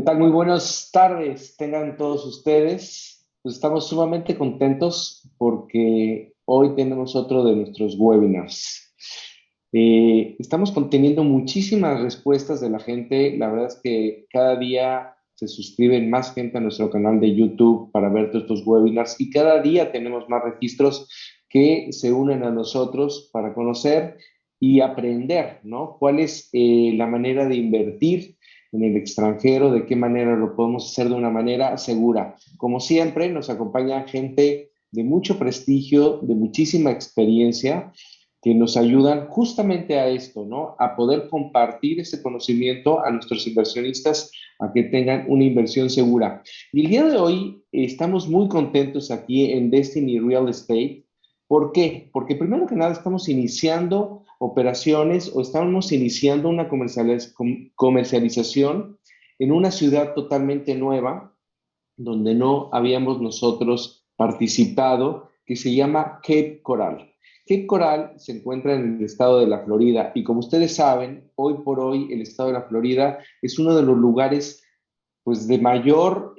tal? Muy buenas tardes, tengan todos ustedes. Pues estamos sumamente contentos porque hoy tenemos otro de nuestros webinars. Estamos conteniendo muchísimas respuestas de la gente. La verdad es que cada día se suscriben más gente a nuestro canal de YouTube para ver todos estos webinars y cada día tenemos más registros que se unen a nosotros para conocer y aprender, ¿no? ¿Cuál es la manera de invertir en el extranjero, de qué manera lo podemos hacer de una manera segura? Como siempre, nos acompaña gente de mucho prestigio, de muchísima experiencia, que nos ayudan justamente a esto, ¿no? A poder compartir ese conocimiento a nuestros inversionistas, a que tengan una inversión segura. Y el día de hoy estamos muy contentos aquí en Destiny Real Estate. ¿Por qué? Porque primero que nada estamos iniciando operaciones o estamos iniciando una comercialización en una ciudad totalmente nueva donde no habíamos nosotros participado, que se llama Cape Coral. Cape Coral se encuentra en el estado de la Florida y como ustedes saben, hoy por hoy el estado de la Florida es uno de los lugares pues de mayor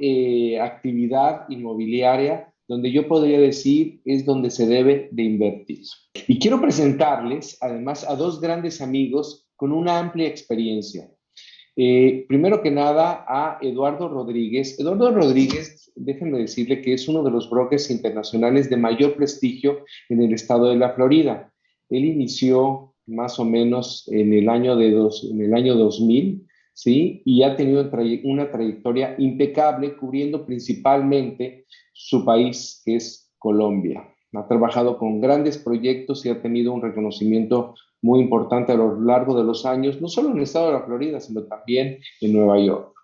actividad inmobiliaria, donde yo podría decir es donde se debe de invertir. Y quiero presentarles además a dos grandes amigos con una amplia experiencia. Primero que nada a Eduardo Rodríguez. Eduardo Rodríguez, déjenme decirle que es uno de los brokers internacionales de mayor prestigio en el estado de la Florida. Él inició más o menos en el año 2000, ¿sí? Y ha tenido una trayectoria impecable cubriendo principalmente su país, que es Colombia. Ha trabajado con grandes proyectos y ha tenido un reconocimiento muy importante a lo largo de los años, no solo en el estado de la Florida, sino también en Nueva York.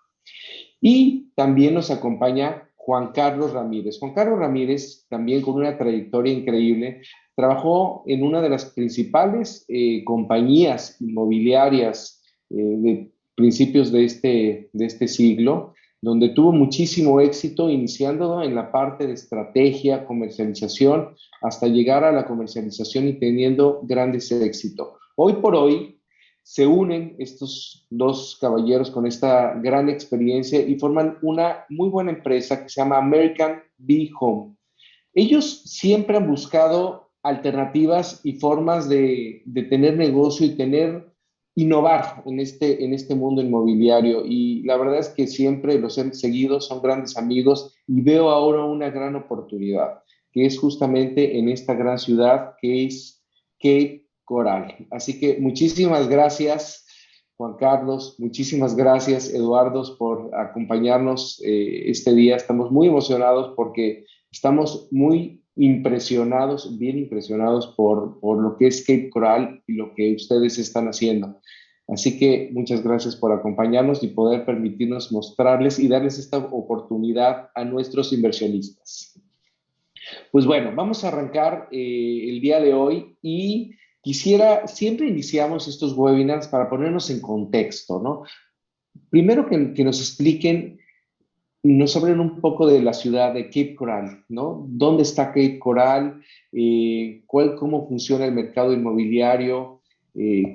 Y también nos acompaña Juan Carlos Ramírez. Juan Carlos Ramírez, también con una trayectoria increíble, trabajó en una de las principales compañías inmobiliarias de principios de este siglo, donde tuvo muchísimo éxito, iniciando en la parte de estrategia, comercialización, hasta llegar a la comercialización y teniendo grandes éxitos. Hoy por hoy, se unen estos dos caballeros con esta gran experiencia y forman una muy buena empresa que se llama American Bee Home. Ellos siempre han buscado alternativas y formas de tener negocio y innovar en este mundo inmobiliario. Y la verdad es que siempre los he seguido, son grandes amigos y veo ahora una gran oportunidad, que es justamente en esta gran ciudad que es Cape Coral. Así que muchísimas gracias, Juan Carlos, muchísimas gracias, Eduardo, por acompañarnos este día. Estamos muy emocionados porque estamos muy impresionados, bien impresionados por lo que es Cape Coral y lo que ustedes están haciendo. Así que muchas gracias por acompañarnos y poder permitirnos mostrarles y darles esta oportunidad a nuestros inversionistas. Pues bueno, vamos a arrancar el día de hoy y siempre iniciamos estos webinars para ponernos en contexto, ¿no? Primero que nos expliquen, nos hablen un poco de la ciudad de Cape Coral, ¿no? ¿Dónde está Cape Coral? ¿Cómo funciona el mercado inmobiliario?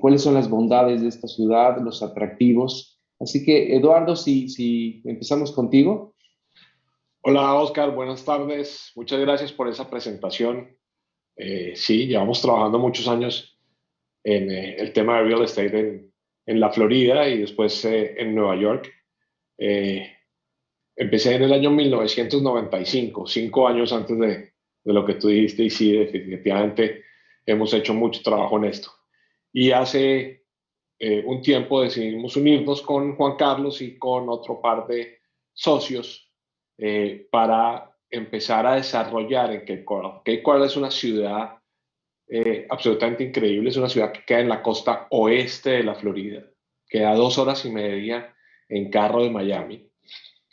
¿Cuáles son las bondades de esta ciudad, los atractivos? Así que, Eduardo, si empezamos contigo. Hola Oscar, buenas tardes. Muchas gracias por esa presentación. Sí, llevamos trabajando muchos años en el tema de real estate en la Florida y después en Nueva York. Eh, Empecé en el año 1995, 5 años antes de lo que tú dijiste, y sí, definitivamente hemos hecho mucho trabajo en esto. Y hace un tiempo decidimos unirnos con Juan Carlos y con otro par de socios para empezar a desarrollar en Cape Coral. Cape Coral es una ciudad absolutamente increíble, es una ciudad que queda en la costa oeste de la Florida, queda 2 horas y media en carro de Miami.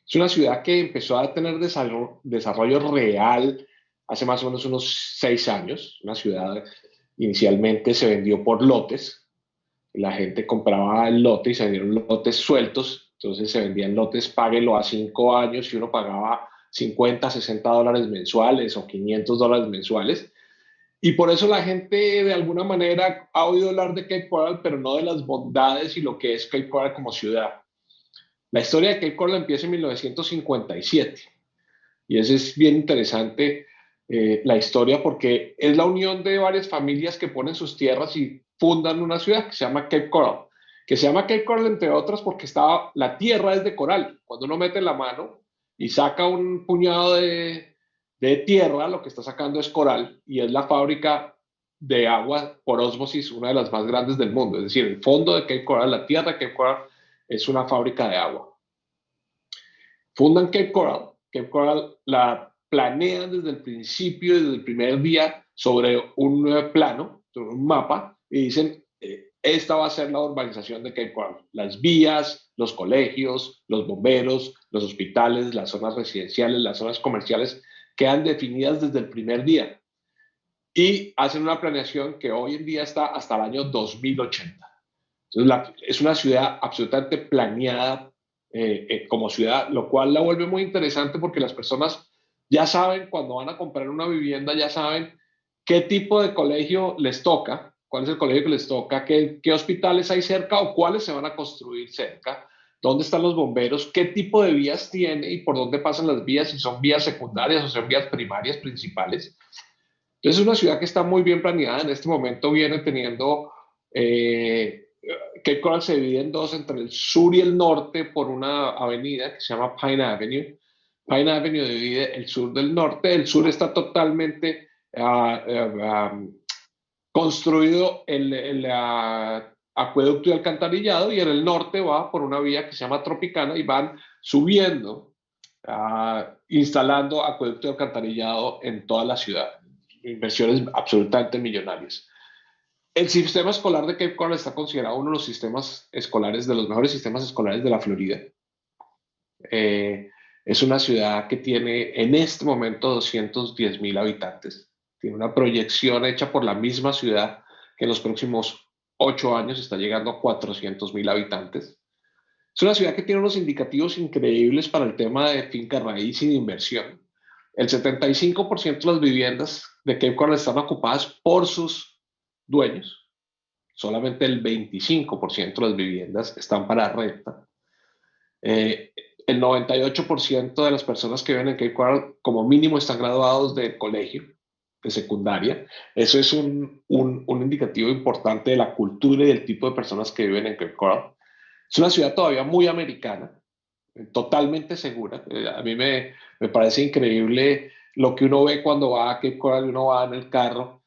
Es una ciudad que empezó a tener desarrollo real hace más o menos unos 6 años. Una ciudad inicialmente se vendió por lotes, la gente compraba el lote y se vendieron lotes sueltos, entonces se vendían lotes, páguelo a 5 años y uno pagaba 50, $60 mensuales o $500 mensuales. Y por eso la gente de alguna manera ha oído hablar de Cape Coral, pero no de las bondades y lo que es Cape Coral como ciudad. La historia de Cape Coral empieza en 1957 y ese es bien interesante la historia porque es la unión de varias familias que ponen sus tierras y fundan una ciudad que se llama Cape Coral, que se llama Cape Coral entre otras porque la tierra es de coral. Cuando uno mete la mano y saca un puñado de tierra, lo que está sacando es coral y es la fábrica de agua por ósmosis, una de las más grandes del mundo. Es decir, el fondo de Cape Coral, la tierra de Cape Coral, es una fábrica de agua. Fundan Cape Coral. Cape Coral la planean desde el principio, desde el primer día, sobre un plano, sobre un mapa, y dicen, esta va a ser la urbanización de Cape Coral. Las vías, los colegios, los bomberos, los hospitales, las zonas residenciales, las zonas comerciales, quedan definidas desde el primer día. Y hacen una planeación que hoy en día está hasta el año 2080. Entonces, es una ciudad absolutamente planeada como ciudad, lo cual la vuelve muy interesante porque las personas ya saben cuando van a comprar una vivienda, ya saben qué tipo de colegio les toca, cuál es el colegio que les toca, qué hospitales hay cerca o cuáles se van a construir cerca, dónde están los bomberos, qué tipo de vías tiene y por dónde pasan las vías, si son vías secundarias o son vías primarias, principales. Entonces es una ciudad que está muy bien planeada. En este momento viene teniendo, Cape Coral se divide en dos, entre el sur y el norte por una avenida que se llama Pine Avenue. Pine Avenue divide el sur del norte. El sur está totalmente construido el acueducto y alcantarillado y en el norte va por una vía que se llama Tropicana y van subiendo, instalando acueducto y alcantarillado en toda la ciudad. Inversiones absolutamente millonarias. El sistema escolar de Cape Coral está considerado uno de los sistemas escolares, de los mejores sistemas escolares de la Florida. Es una ciudad que tiene en este momento 210,000 habitantes. Tiene una proyección hecha por la misma ciudad que en los próximos 8 años está llegando a 400,000 habitantes. Es una ciudad que tiene unos indicativos increíbles para el tema de finca raíz y de inversión. El 75% de las viviendas de Cape Coral están ocupadas por sus dueños. Solamente el 25% de las viviendas están para renta. El 98% de las personas que viven en Cape Coral como mínimo están graduados de colegio, de secundaria. Eso es un indicativo importante de la cultura y del tipo de personas que viven en Cape Coral. Es una ciudad todavía muy americana, totalmente segura. A mí me parece increíble lo que uno ve cuando va a Cape Coral y uno va en el carro.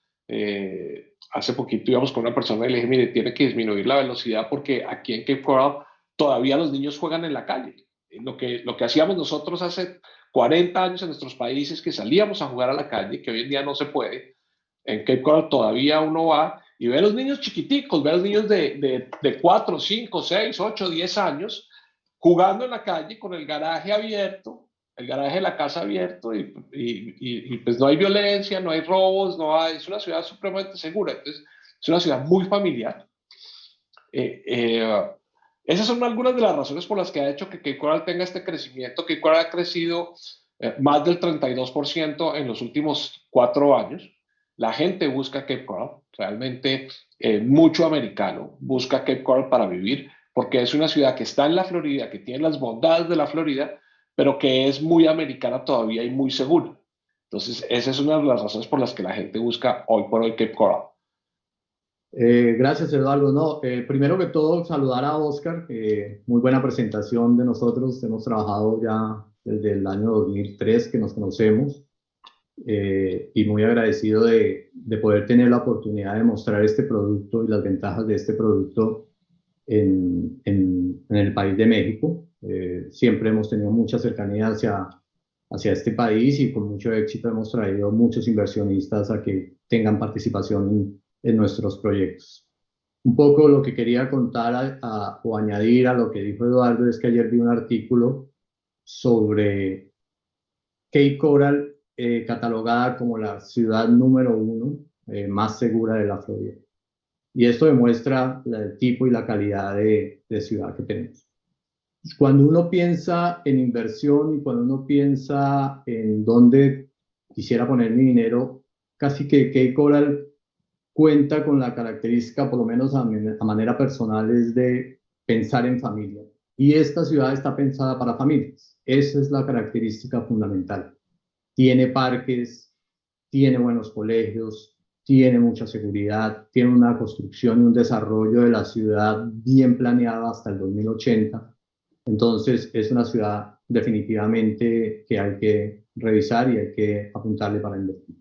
Hace poquito íbamos con una persona y le dije, mire, tiene que disminuir la velocidad porque aquí en Cape Coral todavía los niños juegan en la calle. Lo que hacíamos nosotros hace 40 años en nuestros países, que salíamos a jugar a la calle, que hoy en día no se puede. En Cape Coral todavía uno va y ve a los niños chiquiticos, ve a los niños de 4, 5, 6, 8, 10 años jugando en la calle con el garaje abierto, el garaje de la casa abierto y pues no hay violencia, no hay robos, es una ciudad supremamente segura. Entonces, es una ciudad muy familiar. Eh, eh, Esas son algunas de las razones por las que ha hecho que Cape Coral tenga este crecimiento. Cape Coral ha crecido más del 32% en los últimos 4 años. La gente busca Cape Coral, realmente mucho americano busca Cape Coral para vivir, porque es una ciudad que está en la Florida, que tiene las bondades de la Florida, pero que es muy americana todavía y muy segura. Entonces, esa es una de las razones por las que la gente busca hoy por hoy Cape Coral. Gracias, Eduardo. No, primero que todo, saludar a Oscar. Muy buena presentación de nosotros. Hemos trabajado ya desde el año 2003 que nos conocemos y muy agradecido de poder tener la oportunidad de mostrar este producto y las ventajas de este producto en el país de México. Siempre hemos tenido mucha cercanía hacia este país y con mucho éxito hemos traído muchos inversionistas a que tengan participación en nuestros proyectos. Un poco lo que quería contar o añadir a lo que dijo Eduardo es que ayer vi un artículo sobre Cape Coral, catalogada como la ciudad número 1 más segura de la Florida. Y esto demuestra el tipo y la calidad de ciudad que tenemos. Cuando uno piensa en inversión y cuando uno piensa en dónde quisiera poner mi dinero, casi que Cape Coral cuenta con la característica, por lo menos a manera personal, es de pensar en familia. Y esta ciudad está pensada para familias. Esa es la característica fundamental. Tiene parques, tiene buenos colegios, tiene mucha seguridad, tiene una construcción y un desarrollo de la ciudad bien planeada hasta el 2080. Entonces, es una ciudad definitivamente que hay que revisar y hay que apuntarle para invertir.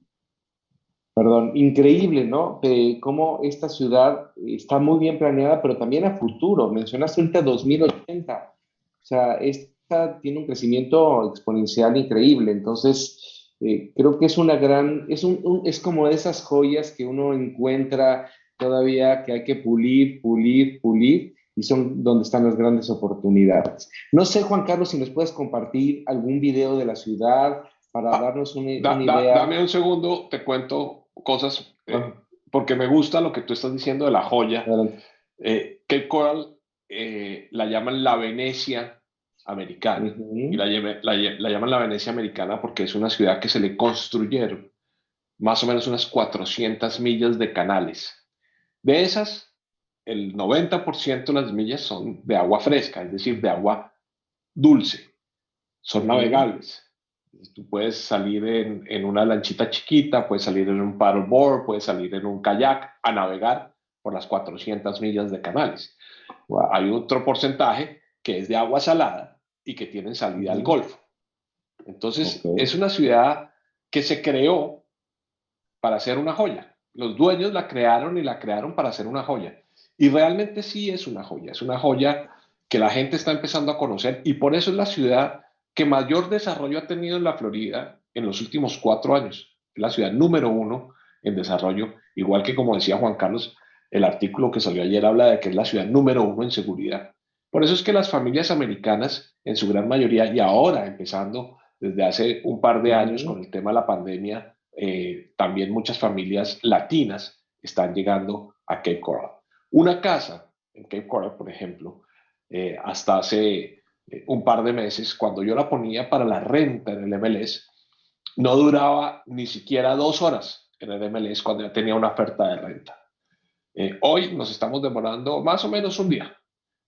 Perdón, increíble, ¿no? De cómo esta ciudad está muy bien planeada, pero también a futuro. Mencionaste ahorita 2080. O sea, esta tiene un crecimiento exponencial increíble. Entonces, creo que es una gran, es como de esas joyas que uno encuentra todavía que hay que pulir, pulir, pulir, y son donde están las grandes oportunidades. No sé, Juan Carlos, si nos puedes compartir algún video de la ciudad para Ah, darnos una idea. dame un segundo, te cuento cosas, Ah, porque me gusta lo que tú estás diciendo de la joya. adelante. Cape Coral la llaman la Venecia americana. Y Ujú. la llaman la Venecia americana porque es una ciudad que se le construyeron más o menos unas 400 millas de canales. De esas, el 90% de las millas son de agua fresca, es decir, de agua dulce, son Ujú. navegables. Tú puedes salir en una lanchita chiquita, puedes salir en un paddleboard, puedes salir en un kayak a navegar por las 400 millas de canales. Wow. Hay otro porcentaje que es de agua salada y que tienen salida al Ujú. Golfo. Ok. Entonces, es una ciudad que se creó para hacer una joya. Los dueños la crearon y la crearon para hacer una joya. Y realmente sí es una joya que la gente está empezando a conocer y por eso es la ciudad que mayor desarrollo ha tenido en la Florida en los últimos 4 años. Es la ciudad número uno en desarrollo, igual que como decía Juan Carlos, el artículo que salió ayer habla de que es la ciudad número uno en seguridad. Por eso es que las familias americanas, en su gran mayoría, y ahora empezando desde hace un par de años Ujú. con el tema de la pandemia, también muchas familias latinas están llegando a Cape Coral. Una casa en Cape Coral, por ejemplo, hasta hace un par de meses, cuando yo la ponía para la renta en el MLS, no duraba ni siquiera 2 horas en el MLS cuando ya tenía una oferta de renta. Hoy nos estamos demorando más o menos un día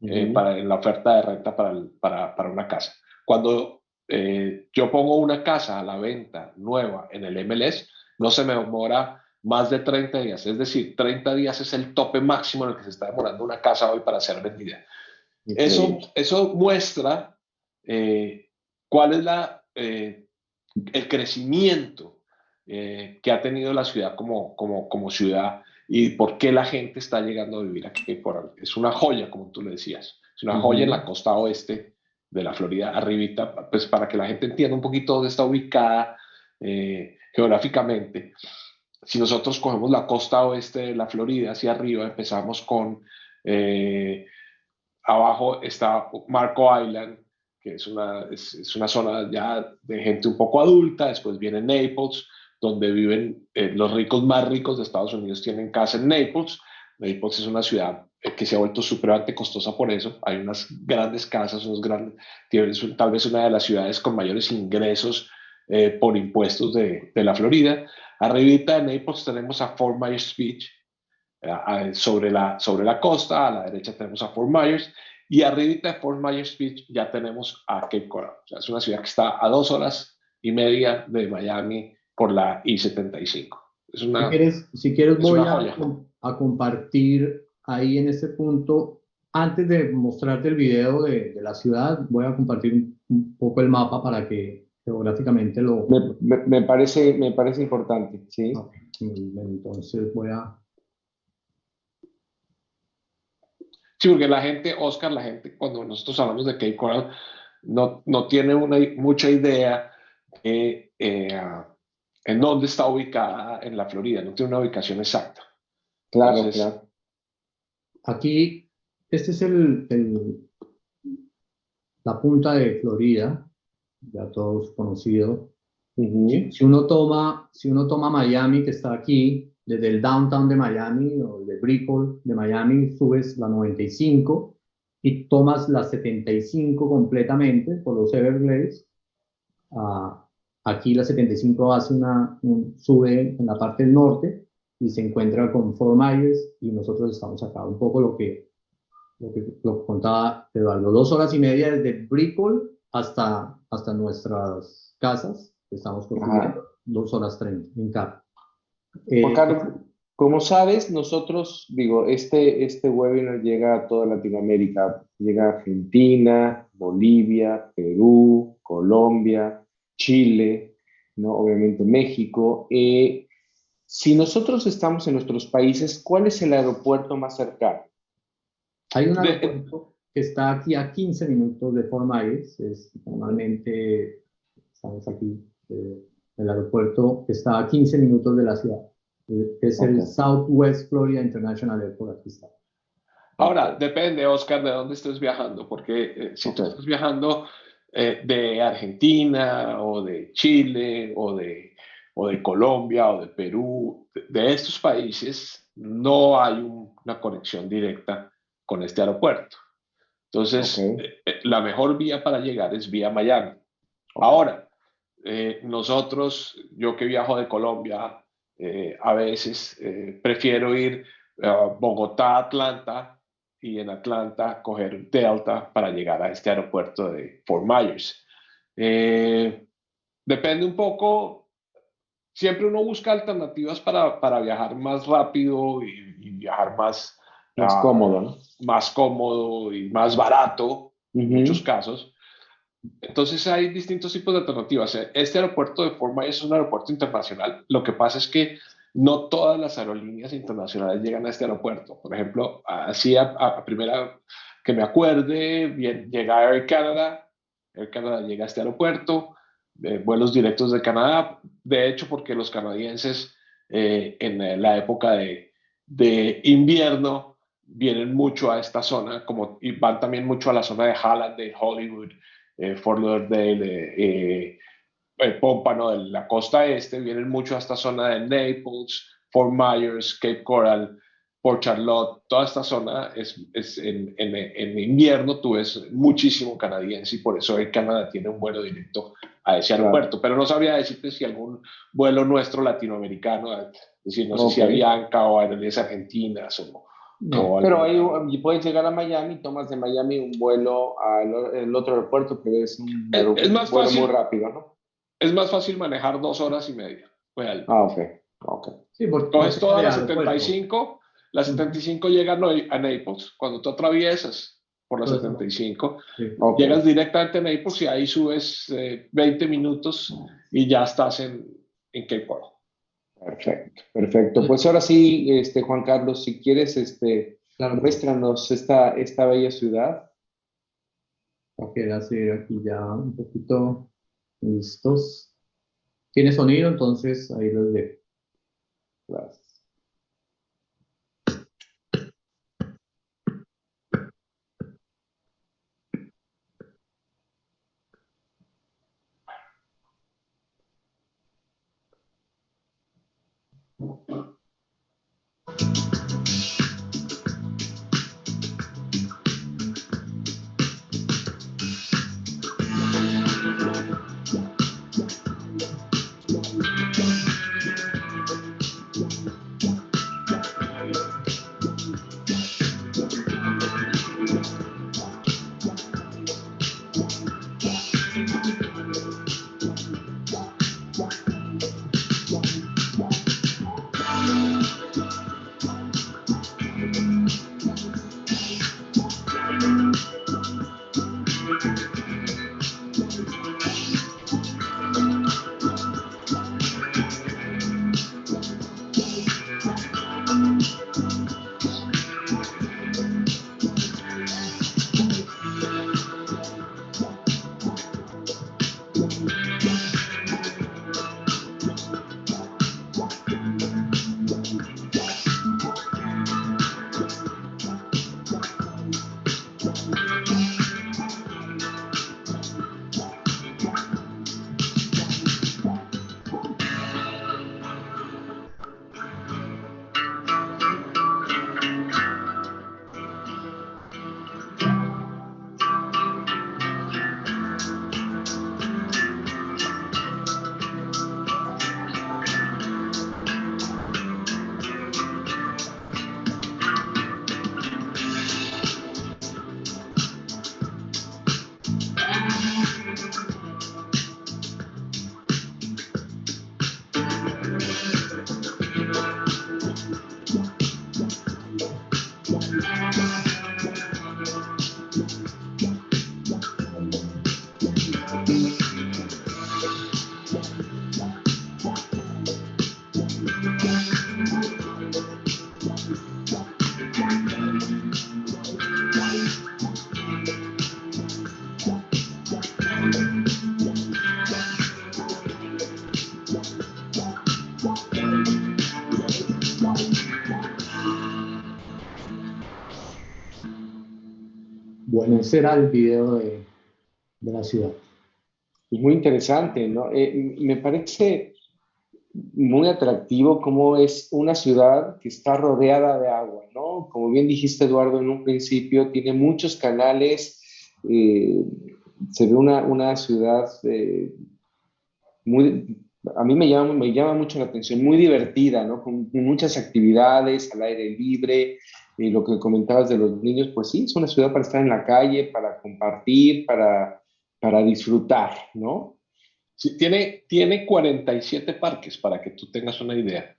Ujú. en la oferta de renta para una casa. Cuando yo pongo una casa a la venta nueva en el MLS, no se me demora más de 30 días. Es decir, 30 días es el tope máximo en el que se está demorando una casa hoy para ser vendida. Increíble. Eso muestra cuál es el crecimiento que ha tenido la ciudad como ciudad y por qué la gente está llegando a vivir aquí por es una joya, como tú le decías, es una joya en la Ujú. costa oeste de la Florida, arribita, pues para que la gente entienda un poquito dónde está ubicada geográficamente. Si nosotros cogemos la costa oeste de la Florida hacia arriba, empezamos con eh, abajo está Marco Island, que es una zona ya de gente un poco adulta. Después viene Naples, donde viven los ricos más ricos de Estados Unidos, tienen casa en Naples. Naples es una ciudad que se ha vuelto supremamente costosa por eso. Hay unas grandes casas, tal vez una de las ciudades con mayores ingresos por impuestos de la Florida. Arribita de Naples tenemos a Fort Myers Beach, sobre la costa. A la derecha tenemos a Fort Myers y arribita de Fort Myers Beach ya tenemos a Cape Coral. O sea, es una ciudad que está a 2 horas y media de Miami por la I-75. Si quieres Es una voy joya. a compartir ahí en este punto, antes de mostrarte el video de la ciudad, voy a compartir un poco el mapa para que geográficamente Me parece importante, ¿sí? no, entonces voy a... Sí, porque la gente, Oscar, la gente, cuando nosotros hablamos de Cape Coral, no tiene mucha idea de en dónde está ubicada en la Florida, no tiene una ubicación exacta. Claro, Entonces, claro. Aquí, este es la punta de Florida, ya todos conocido. Ujú. Si uno toma Miami, que está aquí, desde el downtown de Miami o de Brickell de Miami, subes la 95 y tomas la 75 completamente por los Everglades. Ah, aquí la 75 hace sube en la parte del norte y se encuentra con Fort Myers y nosotros estamos acá. Un poco lo que contaba Eduardo, 2 horas y media desde Brickell hasta nuestras casas, que estamos construyendo, 2 horas 30 en carro. Juan Carlos, como sabes, nosotros, digo, este webinar llega a toda Latinoamérica, llega a Argentina, Bolivia, Perú, Colombia, Chile, ¿no? Obviamente México. Si nosotros estamos en nuestros países, ¿cuál es el aeropuerto más cercano? Hay un aeropuerto que está aquí a 15 minutos de Fort Myers, normalmente estamos aquí, el aeropuerto está a 15 minutos de la ciudad. Es el Southwest Florida International Airport, aquí está. Ahora, depende, Oscar, de dónde estés viajando, porque si tú estás viajando de Argentina o de Chile o de Colombia o de Perú, de estos países, no hay una conexión directa con este aeropuerto. Entonces, la mejor vía para llegar es vía Miami. Ahora, yo que viajo de Colombia, a veces prefiero ir a Bogotá, Atlanta, y en Atlanta coger Delta para llegar a este aeropuerto de Fort Myers. Depende un poco, siempre uno busca alternativas para viajar más rápido y viajar más cómodo, ¿no? Más cómodo y más barato en muchos casos. Entonces hay distintos tipos de alternativas. Este aeropuerto de Fort Myers es un aeropuerto internacional. Lo que pasa es que no todas las aerolíneas internacionales llegan a este aeropuerto. Por ejemplo, así a primera que me acuerde, llega Air Canada. Air Canada llega a este aeropuerto. Vuelos directos de Canadá. De hecho, porque los canadienses en la época de invierno vienen mucho a esta zona, y van también mucho a la zona de Halland, de Hollywood, Fort Lauderdale, Pómpano de la costa este, vienen mucho a esta zona de Naples, Fort Myers, Cape Coral, Port Charlotte, toda esta zona en invierno tú ves muchísimo canadiense y por eso Air Canada tiene un vuelo directo a ese aeropuerto, pero no sabría decirte si algún vuelo nuestro latinoamericano, es decir, no sé si Avianca o Aerolíneas Argentinas pero ahí puedes llegar a Miami, tomas de Miami un vuelo al otro aeropuerto, que es un vuelo muy rápido, ¿no? Es más fácil manejar 2 horas y media. Ok. Sí, coges toda la 75, la 75 llega a Naples. Cuando tú atraviesas por la 75, llegas directamente a Naples y ahí subes 20 minutos y ya estás en Cape Coral. Perfecto. Pues ahora sí, Juan Carlos, si quieres, muéstranos esta bella ciudad. Ok, así aquí ya un poquito listos. Tiene sonido, entonces ahí los dejo. Gracias. Bueno, ese era el video de la ciudad. Es muy interesante, ¿no? Me parece muy atractivo cómo es una ciudad que está rodeada de agua, ¿no? Como bien dijiste, Eduardo, en un principio, tiene muchos canales, eh, se ve una ciudad muy, a mí me llama mucho la atención, muy divertida, ¿no? Con muchas actividades al aire libre, y lo que comentabas de los niños, pues sí, es una ciudad para estar en la calle, para compartir, para disfrutar, ¿no? Sí, tiene 47 parques, para que tú tengas una idea.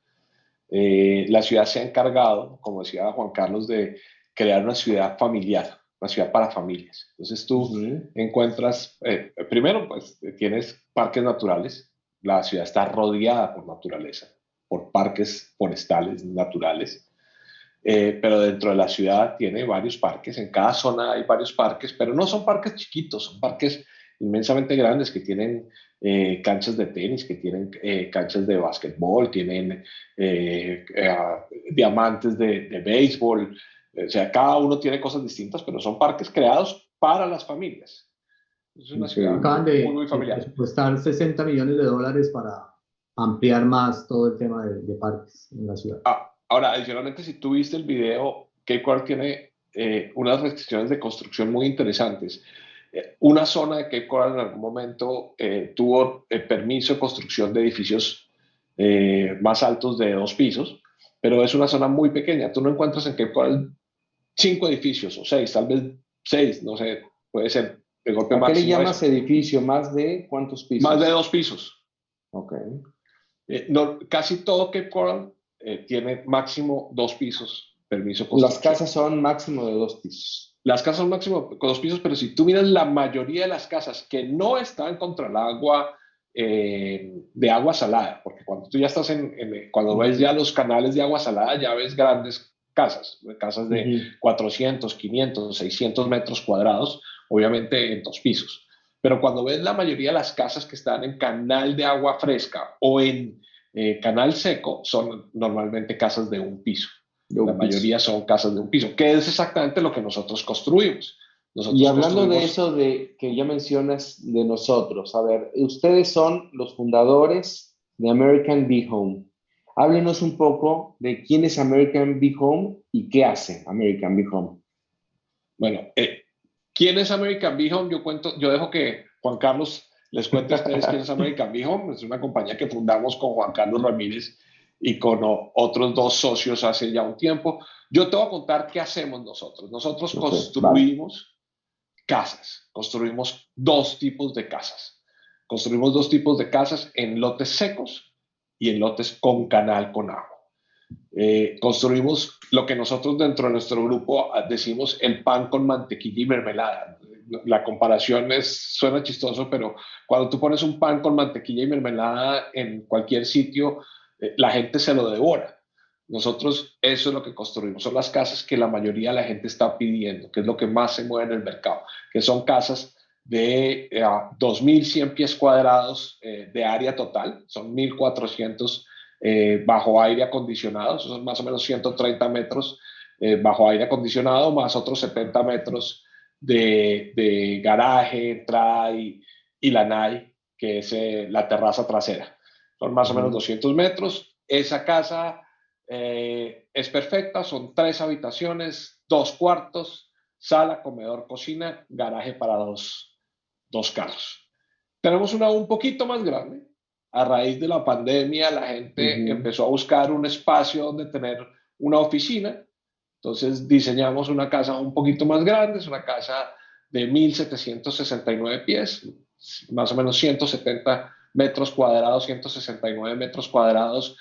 La ciudad se ha encargado, como decía Juan Carlos, de crear una ciudad familiar, una ciudad para familias. Entonces tú Ujú. encuentras, primero, pues tienes parques naturales, la ciudad está rodeada por naturaleza, por parques forestales naturales, pero dentro de la ciudad tiene varios parques, en cada zona hay varios parques, pero no son parques chiquitos, son parques inmensamente grandes que tienen canchas de tenis, que tienen canchas de básquetbol, tienen diamantes de béisbol, o sea, cada uno tiene cosas distintas, pero son parques creados para las familias. Es una ciudad Acaban muy, muy de familiar. presupuestar 60 millones de dólares para ampliar más todo el tema de parques en la ciudad. Ahora, adicionalmente, si tú viste el video, Cape Coral tiene unas restricciones de construcción muy interesantes. Una zona de Cape Coral en algún momento tuvo permiso de construcción de edificios más altos de 2 pisos, pero es una zona muy pequeña. Tú no encuentras en Cape Coral 5 edificios o 6, tal vez 6, no sé, puede ser el golpe ¿A qué le máximo eso. llamas edificio? ¿Más de cuántos Más de pisos? 2 pisos. Ok. No, casi todo Cape Coral tiene máximo 2 pisos, permiso de Las construcción. casas son máximo de 2 pisos. Las casas son máximo con 2 pisos, pero si tú miras la mayoría de las casas que no están contra el agua, de agua salada, porque cuando tú ya estás cuando ves ya los canales de agua salada, ya ves grandes casas de Ujú. 400, 500, 600 metros cuadrados, obviamente en 2 pisos. Pero cuando ves la mayoría de las casas que están en canal de agua fresca o en canal seco, son normalmente casas de 1 piso. De La un piso. mayoría son casas de 1 piso, que es exactamente lo que nosotros construimos. Y Nosotros hablando de construimos, eso de que ya mencionas de nosotros, a ver, ustedes son los fundadores de American Bee Home. Háblenos un poco de quién es American Bee Home y qué hace American Bee Home. bueno, ¿quién es American Bee Home? Yo dejo que Juan Carlos les cuente a ustedes quién es American Bee Home. Es una compañía que fundamos con Juan Carlos Ramírez y con otros 2 socios hace ya un tiempo. Yo te voy a contar qué hacemos nosotros. Nosotros Ok, vale. construimos casas, construimos 2 tipos de casas. Construimos 2 tipos de casas en lotes secos y en lotes con canal con agua. Construimos lo que nosotros dentro de nuestro grupo decimos el pan con mantequilla y mermelada. La comparación suena chistoso, pero cuando tú pones un pan con mantequilla y mermelada en cualquier sitio, la gente se lo devora. Nosotros eso es lo que construimos, son las casas que la mayoría de la gente está pidiendo, que es lo que más se mueve en el mercado, que son casas de 2.100 pies cuadrados de área total, son 1.400 bajo aire acondicionado, esos son más o menos 130 metros bajo aire acondicionado, más otros 70 metros de garaje, entrada y lanai, que es la terraza trasera. Son más o menos Ujú. 200 metros. Esa casa es perfecta, son 3 habitaciones, 2 cuartos, sala, comedor, cocina, garaje para dos carros. Tenemos una un poquito más grande. A raíz de la pandemia, la gente Ujú. empezó a buscar un espacio donde tener una oficina. Entonces diseñamos una casa un poquito más grande, es una casa de 1.769 pies, más o menos 170 metros cuadrados, 169 metros cuadrados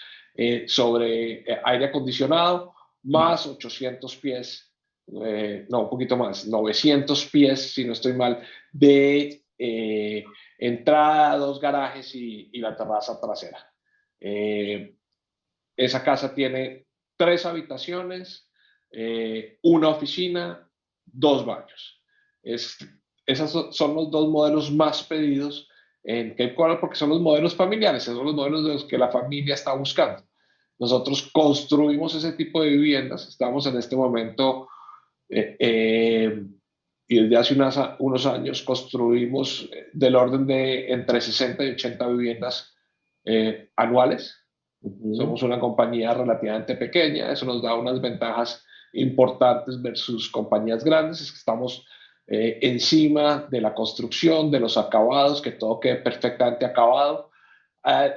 sobre aire acondicionado, más 800 pies, no, un poquito más, 900 pies, si no estoy mal, de entrada, 2 garajes y la terraza trasera. Eh, Esa casa tiene 3 habitaciones, una oficina, 2 baños. Es, Esos son los 2 modelos más pedidos en Cape Coral porque son los modelos familiares, son los modelos de los que la familia está buscando. Nosotros construimos ese tipo de viviendas, estamos en este momento y desde hace unos años construimos del orden de entre 60 y 80 viviendas anuales. Somos una compañía relativamente pequeña, eso nos da unas ventajas importantes versus compañías grandes, es que estamos encima de la construcción, de los acabados, que todo quede perfectamente acabado.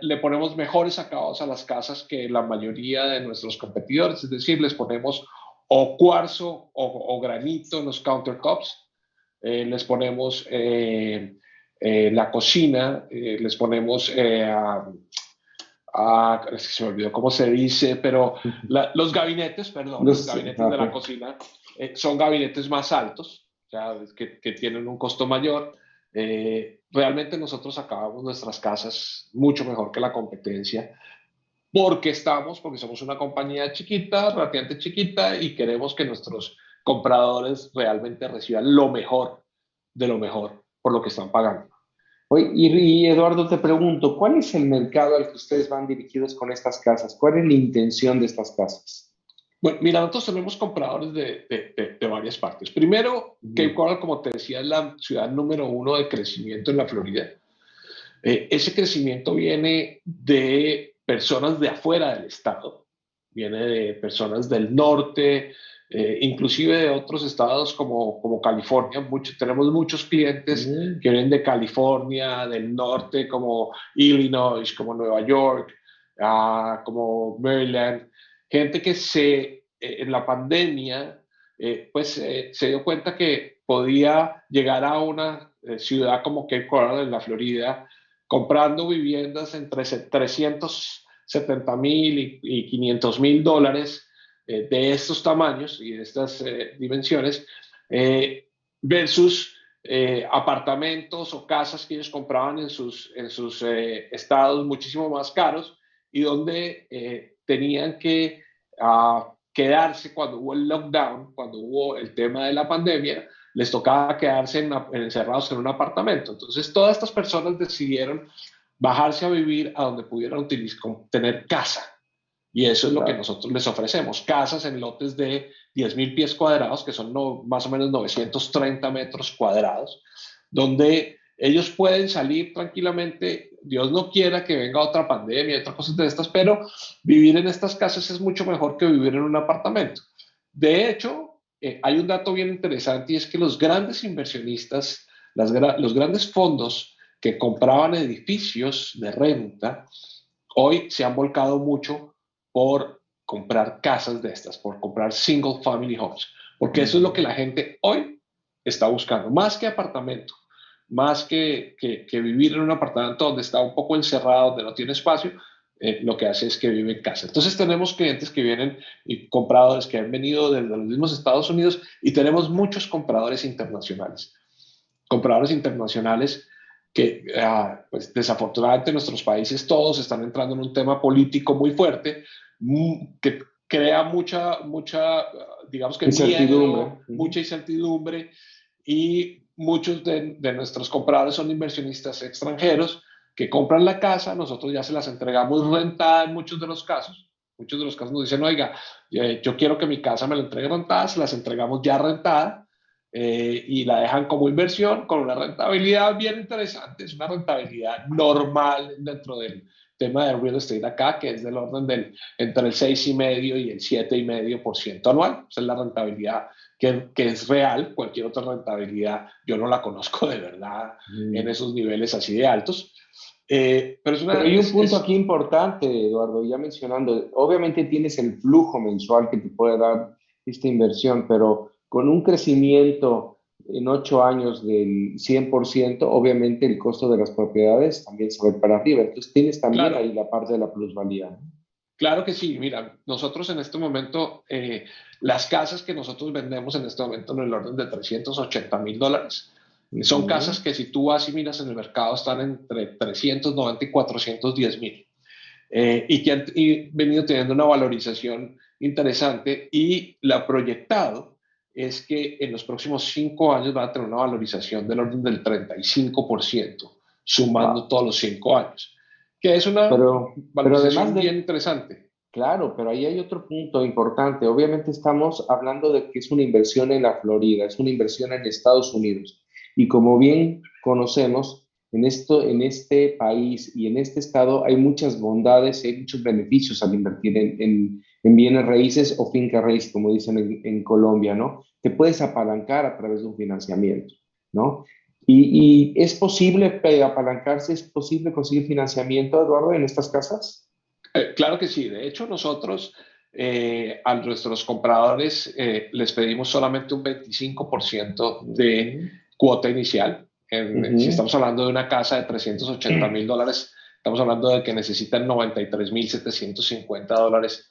Le ponemos mejores acabados a las casas que la mayoría de nuestros competidores, es decir, les ponemos o cuarzo o granito en los countertops, les ponemos la cocina, les ponemos se me olvidó cómo se dice, pero los gabinetes, perdón, los gabinetes de la cocina son gabinetes más altos, o sea, que tienen un costo mayor. Realmente nosotros acabamos nuestras casas mucho mejor que la competencia porque somos una compañía chiquita, relativamente chiquita, y queremos que nuestros compradores realmente reciban lo mejor de lo mejor por lo que están pagando. Oye, y Eduardo, te pregunto, ¿cuál es el mercado al que ustedes van dirigidos con estas casas? ¿Cuál es la intención de estas casas? Bueno, mira, nosotros tenemos compradores de varias partes. Primero, Cape Coral, como te decía, es la ciudad número 1 de crecimiento en la Florida. Ese crecimiento viene de personas de afuera del estado, viene de personas del norte, inclusive de otros estados como California. Tenemos muchos clientes que vienen de California, del norte, como Illinois, como Nueva York, como Maryland. Gente que en la pandemia se dio cuenta que podía llegar a una ciudad como Cape Coral en la Florida comprando viviendas entre 370,000 y 500,000 dólares de estos tamaños y de estas dimensiones versus apartamentos o casas que ellos compraban en sus estados muchísimo más caros y donde tenían que quedarse cuando hubo el lockdown, cuando hubo el tema de la pandemia, les tocaba quedarse encerrados en un apartamento. Entonces, todas estas personas decidieron bajarse a vivir a donde pudieran tener casa. Y eso es lo que nosotros les ofrecemos. Casas en lotes de 10,000 pies cuadrados, que son más o menos 930 metros cuadrados, donde ellos pueden salir tranquilamente. Dios no quiera que venga otra pandemia y otras cosas de estas, pero vivir en estas casas es mucho mejor que vivir en un apartamento. De hecho, hay un dato bien interesante y es que los grandes inversionistas, los grandes fondos que compraban edificios de renta, hoy se han volcado mucho por comprar casas de estas, por comprar single family homes, porque eso es lo que la gente hoy está buscando, más que apartamento, más que vivir en un apartamento donde está un poco encerrado, donde no tiene espacio. Lo que hace es que vive en casa. Entonces tenemos clientes que vienen y compradores que han venido desde los mismos Estados Unidos y tenemos muchos compradores internacionales. Compradores internacionales que pues desafortunadamente en nuestros países todos están entrando en un tema político muy fuerte que crea mucha digamos que miedo, mucha incertidumbre y muchos de nuestros compradores son inversionistas extranjeros que compran la casa, nosotros ya se las entregamos rentada en muchos de los casos. Muchos de los casos nos dicen, oiga, yo quiero que mi casa me la entregue rentada, se las entregamos ya rentada y la dejan como inversión con una rentabilidad bien interesante. Es una rentabilidad normal dentro del tema de real estate acá, que es del orden entre el 6,5% y el 7,5% anual. Esa es la rentabilidad que es real. Cualquier otra rentabilidad yo no la conozco de verdad en esos niveles así de altos. Pero hay un punto aquí importante, Eduardo, ya mencionando, obviamente tienes el flujo mensual que te puede dar esta inversión, pero con un crecimiento en 8 años del 100%, obviamente el costo de las propiedades también se va para arriba. Entonces tienes también ahí la parte de la plusvalía, ¿no? Claro que sí, mira, nosotros en este momento, las casas que nosotros vendemos en este momento en el orden de 380,000 dólares, son casas que si tú vas y miras en el mercado están entre 390 y 410,000 y que han venido teniendo una valorización interesante y la proyectado es que en los próximos 5 años va a tener una valorización del orden del 35%. O sumando todos los 5 años, que es una valorización bien interesante. Claro, pero ahí hay otro punto importante. Obviamente estamos hablando de que es una inversión en la Florida, es una inversión en Estados Unidos. Y como bien conocemos, en este país y en este estado hay muchas bondades y hay muchos beneficios al invertir en bienes raíces o finca raíz, como dicen en Colombia, ¿no? Te puedes apalancar a través de un financiamiento, ¿no? Y es posible apalancarse, es posible conseguir financiamiento, Eduardo, en estas casas. Claro que sí. De hecho, nosotros a nuestros compradores les pedimos solamente un 25% de cuota inicial. Si estamos hablando de una casa de $380,000, estamos hablando de que necesitan $93,750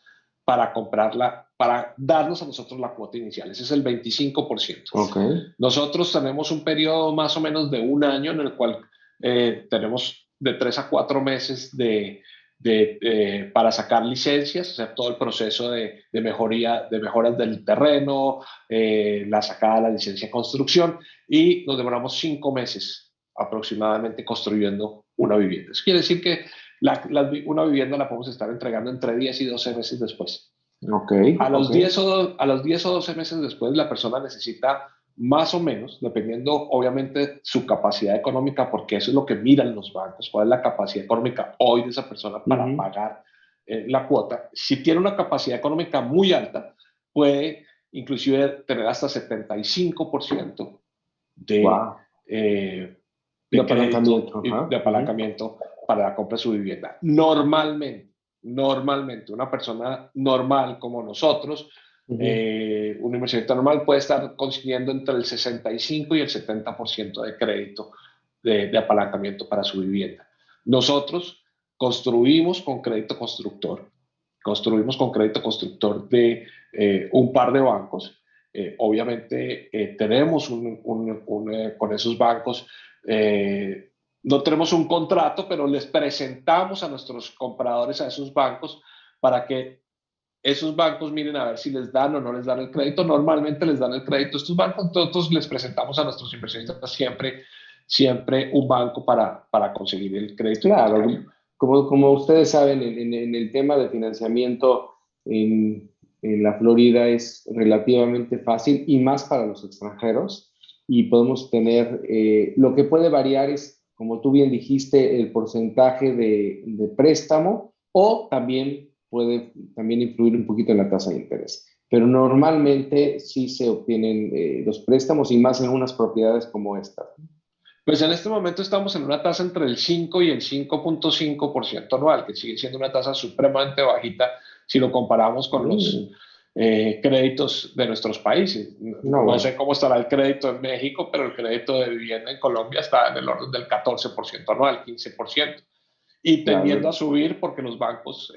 para comprarla, para darnos a nosotros la cuota inicial. Ese es el 25%. Nosotros tenemos un periodo más o menos de un año en el cual tenemos de 3 a 4 meses para sacar licencias, hacer todo el proceso de mejoras del terreno, la sacada de la licencia de construcción, y nos demoramos 5 meses aproximadamente construyendo una vivienda. Eso quiere decir que una vivienda la podemos estar entregando entre 10 y 12 meses después. A los 10 o 12 meses después, la persona necesita más o menos, dependiendo obviamente su capacidad económica, porque eso es lo que miran los bancos, cuál es la capacidad económica hoy de esa persona para pagar la cuota. Si tiene una capacidad económica muy alta, puede inclusive tener hasta 75% de apalancamiento para la compra de su vivienda. Normalmente, una persona normal como nosotros, un inversionista normal puede estar consiguiendo entre el 65 y el 70% de crédito de apalancamiento para su vivienda. Nosotros construimos con crédito constructor de un par de bancos. Obviamente tenemos con esos bancos, no tenemos un contrato, pero les presentamos a nuestros compradores a esos bancos para que esos bancos miren a ver si les dan o no les dan el crédito. Normalmente les dan el crédito a estos bancos. Nosotros les presentamos a nuestros inversionistas siempre un banco para conseguir el crédito. Claro, como ustedes saben, en el tema de financiamiento en la Florida es relativamente fácil y más para los extranjeros. Y podemos tener, lo que puede variar es, como tú bien dijiste, el porcentaje de préstamo, o también puede influir un poquito en la tasa de interés. Pero normalmente sí se obtienen los préstamos, y más en unas propiedades como esta. Pues en este momento estamos en una tasa entre el 5 y el 5.5% anual, que sigue siendo una tasa supremamente bajita si lo comparamos con los créditos de nuestros países. No sé cómo estará el crédito en México, pero el crédito de vivienda en Colombia está en el orden del 14% anual, 15%. Y tendiendo a subir porque el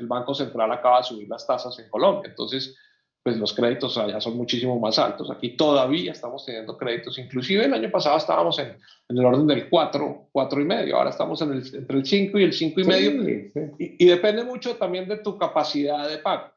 Banco Central acaba de subir las tasas en Colombia. Entonces, pues los créditos allá son muchísimo más altos. Aquí todavía estamos teniendo créditos. Inclusive el año pasado estábamos en el orden del 4,5. Ahora estamos entre el 5 y el 5,5. Sí. Y depende mucho también de tu capacidad de pago.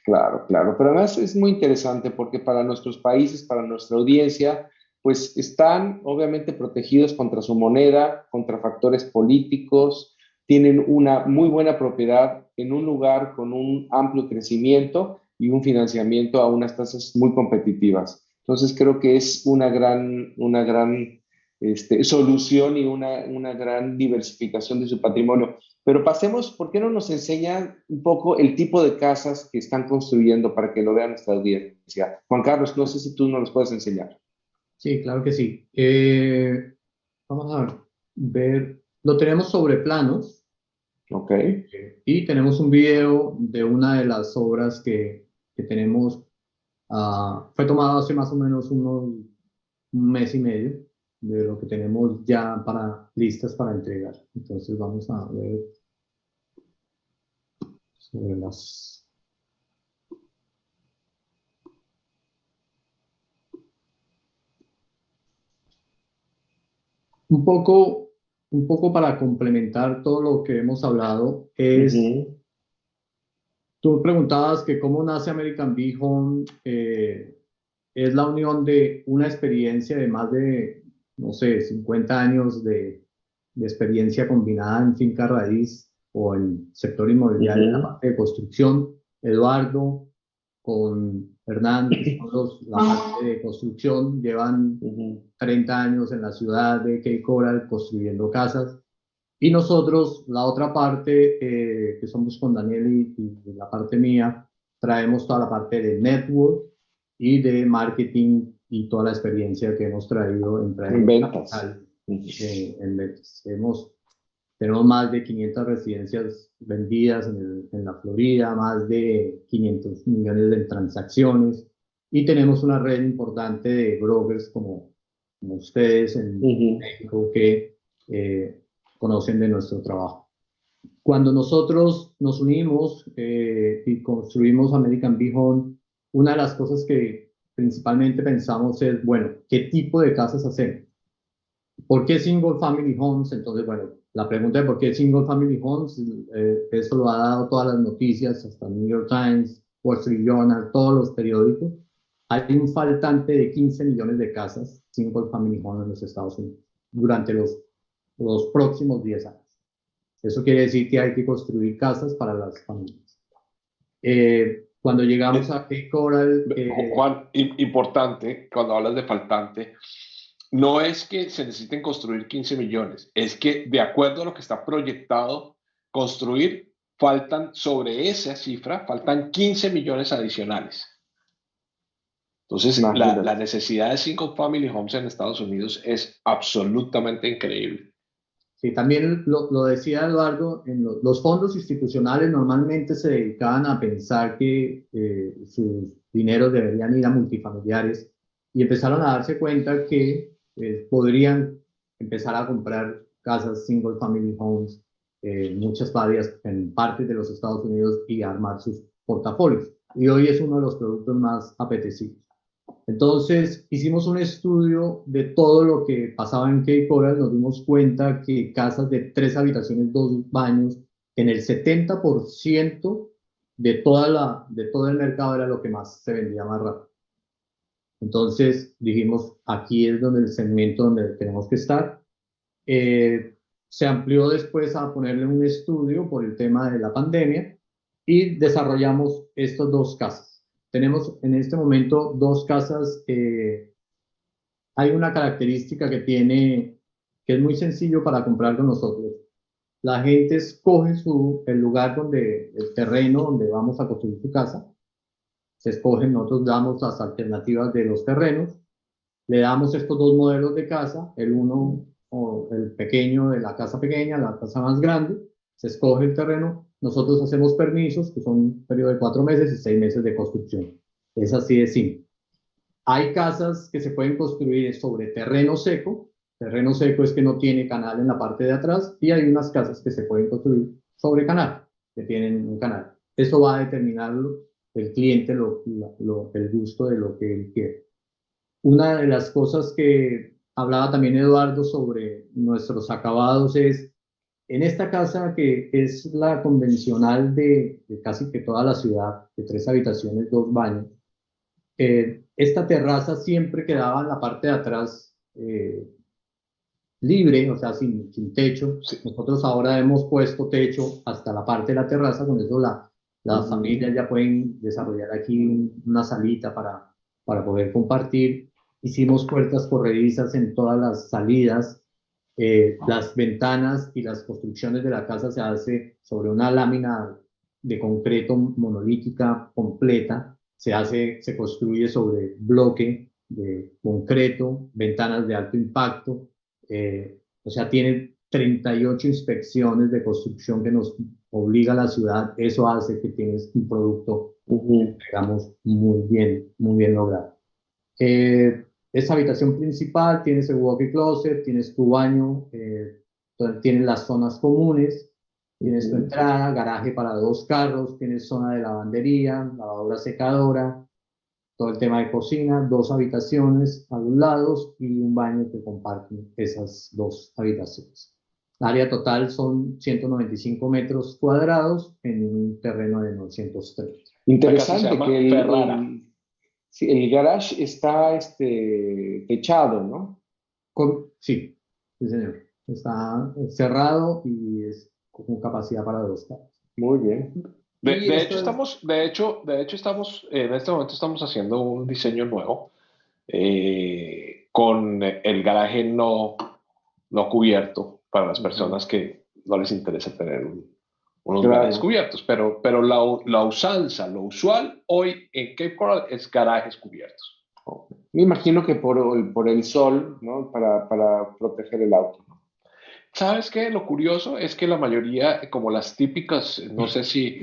Claro. Pero además es muy interesante porque para nuestros países, para nuestra audiencia, pues están obviamente protegidos contra su moneda, contra factores políticos, tienen una muy buena propiedad en un lugar con un amplio crecimiento y un financiamiento a unas tasas muy competitivas. Entonces creo que es una gran solución y una gran diversificación de su patrimonio. Pero pasemos, ¿por qué no nos enseñan un poco el tipo de casas que están construyendo para que lo vean nuestra audiencia? Juan Carlos, no sé si tú nos los puedes enseñar. Sí, claro que sí. Vamos a ver, lo tenemos sobre planos. Ok. Y tenemos un video de una de las obras que tenemos. Fue tomado hace más o menos un mes y medio, de lo que tenemos ya listas para entregar. Entonces vamos a ver sobre las... Un poco para complementar todo lo que hemos hablado es... Tú preguntabas que cómo nace American Bee Home. Es la unión de una experiencia de más de, no sé, 50 años de de experiencia combinada en finca raíz o en sector inmobiliario, en la parte de construcción. Eduardo con Hernán, que son la parte de construcción, llevan 30 años en la ciudad de Cape Coral construyendo casas. Y nosotros, la otra parte, que somos con Daniel y la parte mía, traemos toda la parte de network y de marketing y toda la experiencia que hemos traído en ventas. En ventas. Tenemos más de 500 residencias vendidas en la Florida, más de 500 millones de transacciones y tenemos una red importante de brokers como ustedes en México que conocen de nuestro trabajo. Cuando nosotros nos unimos y construimos American Bee Home, una de las cosas que principalmente pensamos es, bueno, ¿qué tipo de casas hacemos? ¿Por qué single family homes? Entonces, bueno, la pregunta de por qué single family homes, eso lo ha dado todas las noticias, hasta el New York Times, Wall Street Journal, todos los periódicos. Hay un faltante de 15 millones de casas single family homes en los Estados Unidos durante los próximos 10 años. Eso quiere decir que hay que construir casas para las familias. Cuando llegamos a Cape Coral... Juan, importante, cuando hablas de faltante, no es que se necesiten construir 15 millones, es que de acuerdo a lo que está proyectado construir, faltan sobre esa cifra, faltan 15 millones adicionales. Entonces, la necesidad de single family homes en Estados Unidos es absolutamente increíble. Sí, también lo decía Eduardo, los fondos institucionales normalmente se dedicaban a pensar que sus dineros deberían ir a multifamiliares y empezaron a darse cuenta que podrían empezar a comprar casas single family homes, muchas varias en partes de los Estados Unidos y armar sus portafolios. Y hoy es uno de los productos más apetecidos. Entonces hicimos un estudio de todo lo que pasaba en Cape Coral, nos dimos cuenta que casas de 3 habitaciones, 2 baños, en el 70% de todo el mercado era lo que más se vendía más rápido. Entonces dijimos, aquí es donde el segmento donde tenemos que estar. Se amplió después a ponerle un estudio por el tema de la pandemia y desarrollamos estas 2 casas. Tenemos en este momento 2 casas. Hay una característica que es muy sencillo para comprar con nosotros. La gente escoge el lugar el terreno donde vamos a construir su casa. Se escogen, nosotros damos las alternativas de los terrenos. Le damos estos 2 modelos de casa, el uno o el pequeño de la casa pequeña, la casa más grande. Se escoge el terreno. Nosotros hacemos permisos, que son un periodo de 4 meses y 6 meses de construcción. Es así de simple. Hay casas que se pueden construir sobre terreno seco. Terreno seco es que no tiene canal en la parte de atrás. Y hay unas casas que se pueden construir sobre canal, que tienen un canal. Eso va a determinar el cliente, el gusto de lo que él quiere. Una de las cosas que hablaba también Eduardo sobre nuestros acabados es, en esta casa que es la convencional de casi que toda la ciudad, de 3 habitaciones, 2 baños, esta terraza siempre quedaba en la parte de atrás libre, o sea, sin techo. Sí. Nosotros ahora hemos puesto techo hasta la parte de la terraza, con eso las familias ya pueden desarrollar aquí una salita para poder compartir. Hicimos puertas corredizas en todas las salidas. Las ventanas y las construcciones de la casa se hace sobre una lámina de concreto monolítica completa. Se construye sobre bloque de concreto, ventanas de alto impacto. O sea, tiene 38 inspecciones de construcción que nos obliga a la ciudad. Eso hace que tienes un producto, digamos, muy bien logrado. Esta habitación principal, tienes el walk-in closet, tienes tu baño, tienes las zonas comunes, tienes tu entrada, garaje para 2 carros, tienes zona de lavandería, lavadora secadora, todo el tema de cocina, 2 habitaciones a los lados y un baño que comparten esas 2 habitaciones. La área total son 195 metros cuadrados en un terreno de 930. Interesante que sí, el garage está techado, ¿no? Sí, señor. Está cerrado y es con capacidad para dos carros. Muy bien. Y De esto hecho, es, en este momento estamos haciendo un diseño nuevo con el garaje no cubierto para las personas que no les interesa tener unos garajes Claro. cubiertos, pero la usanza, lo usual hoy en Cape Coral es garajes cubiertos. Me imagino que por el sol, ¿no? Para proteger el auto. ¿Sabes qué? Lo curioso es que la mayoría, como las típicas, no sé si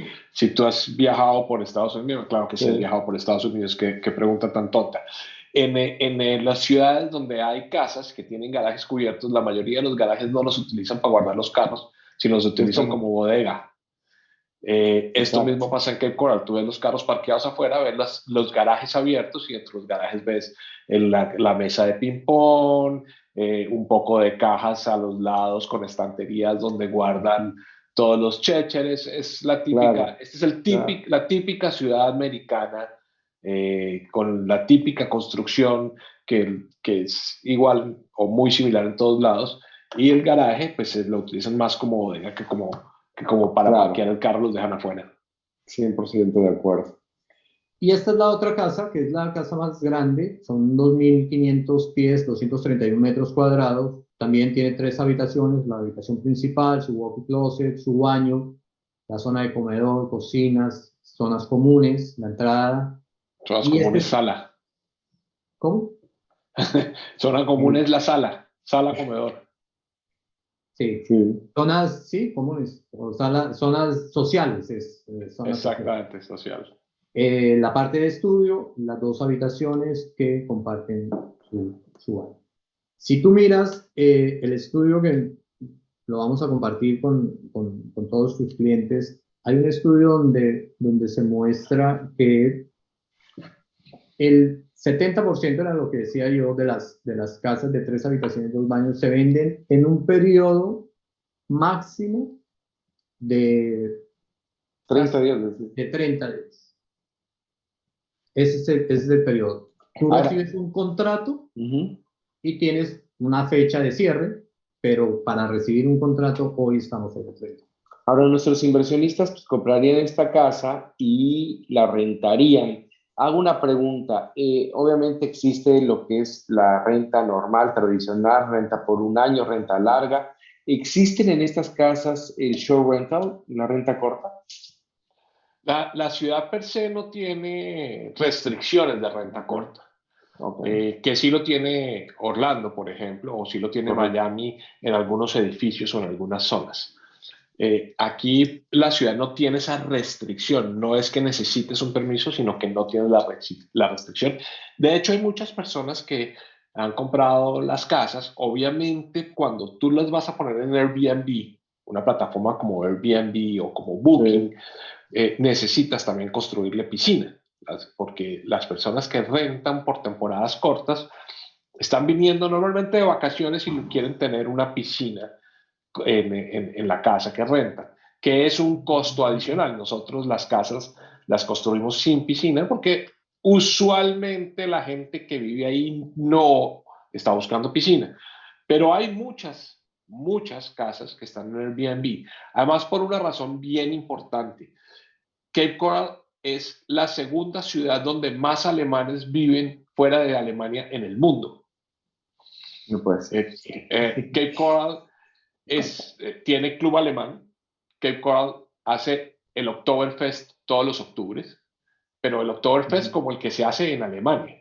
tú has viajado por Estados Unidos, claro que sí has Sí. viajado por Estados Unidos, qué pregunta tan tonta. En las ciudades donde hay casas que tienen garajes cubiertos, la mayoría de los garajes no los utilizan para guardar los carros, sino los utilizan como Justamente. bodega. Esto Exacto. mismo pasa en Cape Coral, tú ves los carros parqueados afuera, ves los garajes abiertos y entre los garajes ves la mesa de ping-pong, un poco de cajas a los lados con estanterías donde guardan todos los chécheres. Es la típica, Claro. esta es Claro. la típica ciudad americana con la típica construcción que es igual o muy similar en todos lados. Y el garaje, pues lo utilizan más como bodega que como para parquear Claro. el carro los dejan afuera. 100% de acuerdo. y esta es la otra casa, que es la casa más grande, son 2.500 pies, 231 metros cuadrados. También tiene tres habitaciones, la habitación principal, su walk-in closet, su baño, la zona de comedor, cocinas, zonas comunes, la entrada. Zonas Y este comunes, es, sala. ¿cómo? Zona común es la sala, sala comedor. Sí, Sí. zonas, sí, comunes, o zonas sociales, zonas sociales. Exactamente, social. La parte de estudio, las dos habitaciones que comparten su baño. Si tú miras el estudio que lo vamos a compartir con todos tus clientes, hay un estudio donde se muestra que el 70% era lo que decía yo de las casas de tres habitaciones, dos baños, se venden en un periodo máximo de 30 casi días. de 30 días. Ese es el periodo. Tú Ahora, recibes un contrato ujú. y tienes una fecha de cierre, pero para recibir un contrato hoy estamos en el 30. Ahora nuestros inversionistas pues, comprarían esta casa y la rentarían. Hago una pregunta. Obviamente existe lo que es la renta normal, tradicional, renta por un año, renta larga. ¿Existen en estas casas el short rental, la renta corta? La ciudad per se no tiene restricciones de renta corta, Ok, que sí lo tiene Orlando, por ejemplo, o sí lo tiene correcto. Miami en algunos edificios o en algunas zonas. Aquí la ciudad no tiene esa restricción, no es que necesites un permiso, sino que no tienes la restricción. De hecho, hay muchas personas que han comprado las casas, obviamente cuando tú las vas a poner en Airbnb, una plataforma como Airbnb o como Booking, Sí, necesitas también construirle piscina, porque las personas que rentan por temporadas cortas están viniendo normalmente de vacaciones y quieren tener una piscina en la casa que rentan, que es un costo adicional. Nosotros las casas las construimos sin piscina porque usualmente la gente que vive ahí no está buscando piscina, pero hay muchas casas que están en Airbnb. Además, por una razón bien importante. Cape Coral es la segunda ciudad donde más alemanes viven fuera de Alemania en el mundo. no puede ser. Cape Coral tiene club alemán. Cape Coral hace el Oktoberfest todos los octubres, pero el Oktoberfest como el que se hace en Alemania.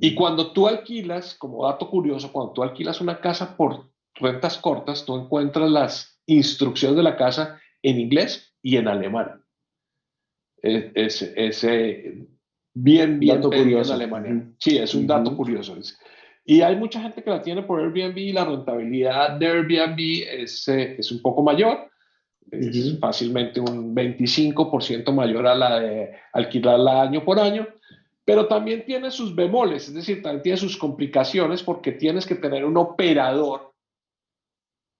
Y cuando tú alquilas, como dato curioso, cuando tú alquilas una casa por rentas cortas, tú encuentras las instrucciones de la casa en inglés y en alemán. Es bien Dato pedido en curioso. Alemania. Sí, es un dato curioso. Y hay mucha gente que la tiene por Airbnb y la rentabilidad de Airbnb es un poco mayor, es Ujú. fácilmente un 25% mayor a la de alquilarla año por año, pero también tiene sus bemoles, es decir, también tiene sus complicaciones porque tienes que tener un operador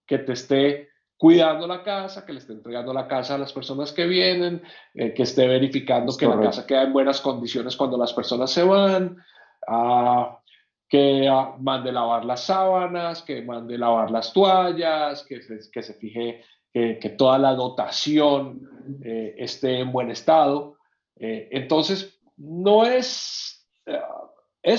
que te esté cuidando la casa, que le esté entregando la casa a las personas que vienen, que esté verificando Es que la casa correcto. queda en buenas condiciones cuando las personas se van. Ah, que mande lavar las sábanas, que mande lavar las toallas, que se fije que toda la dotación esté en buen estado. Entonces, no es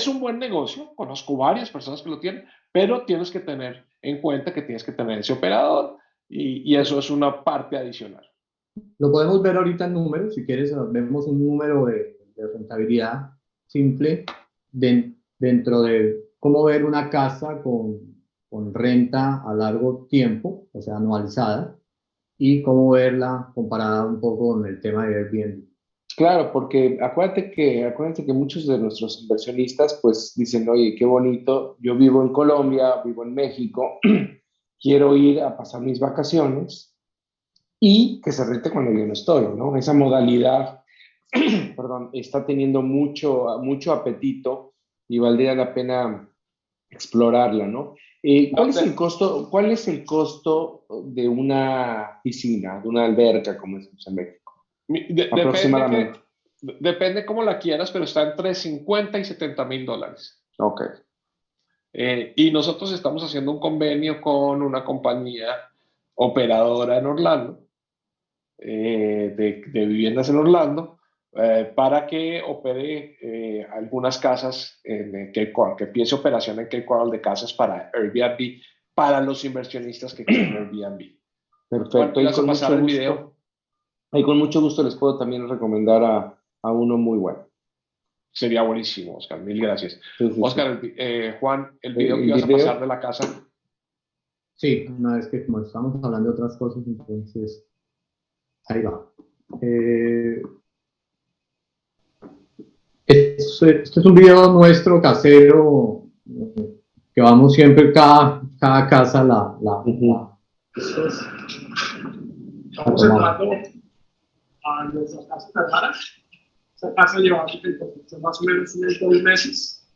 un buen negocio, conozco varias personas que lo tienen, pero tienes que tener en cuenta que tienes que tener ese operador y eso es una parte adicional. Lo podemos ver ahorita en números, si quieres, vemos un número de rentabilidad simple dentro de cómo ver una casa con renta a largo tiempo, o sea, anualizada, y cómo verla comparada un poco con el tema de Airbnb. Claro, porque acuérdate que muchos de nuestros inversionistas pues dicen, oye, qué bonito, yo vivo en Colombia, vivo en México, quiero ir a pasar mis vacaciones y que se rente cuando yo no estoy, ¿no? Esa modalidad, perdón, está teniendo mucho apetito y valdría la pena explorarla, ¿no? ¿Cuál es el costo de una piscina, de una alberca, como decimos en México? Aproximadamente. Depende cómo la quieras, pero está entre 50 y 70 mil dólares. Ok. Y nosotros estamos haciendo un convenio con una compañía operadora en Orlando, de viviendas en Orlando, para que opere algunas casas en Cape Coral, que empiece operación en Cape Coral de casas para Airbnb, para los inversionistas que quieren Airbnb. Perfecto. ¿Vas a pasar el video? Y con mucho gusto les puedo también recomendar a uno muy bueno. Sería buenísimo, Oscar. Mil gracias. Sí, sí, Oscar, sí. Juan, el video que ibas a pasar de la casa. Sí, una vez que como estamos hablando de otras cosas, entonces ahí va. Este es un video nuestro casero, que vamos siempre cada casa Estamos entrando a nuestras casas hermanas. Esta casa lleva en construcción más o menos unos 2 meses.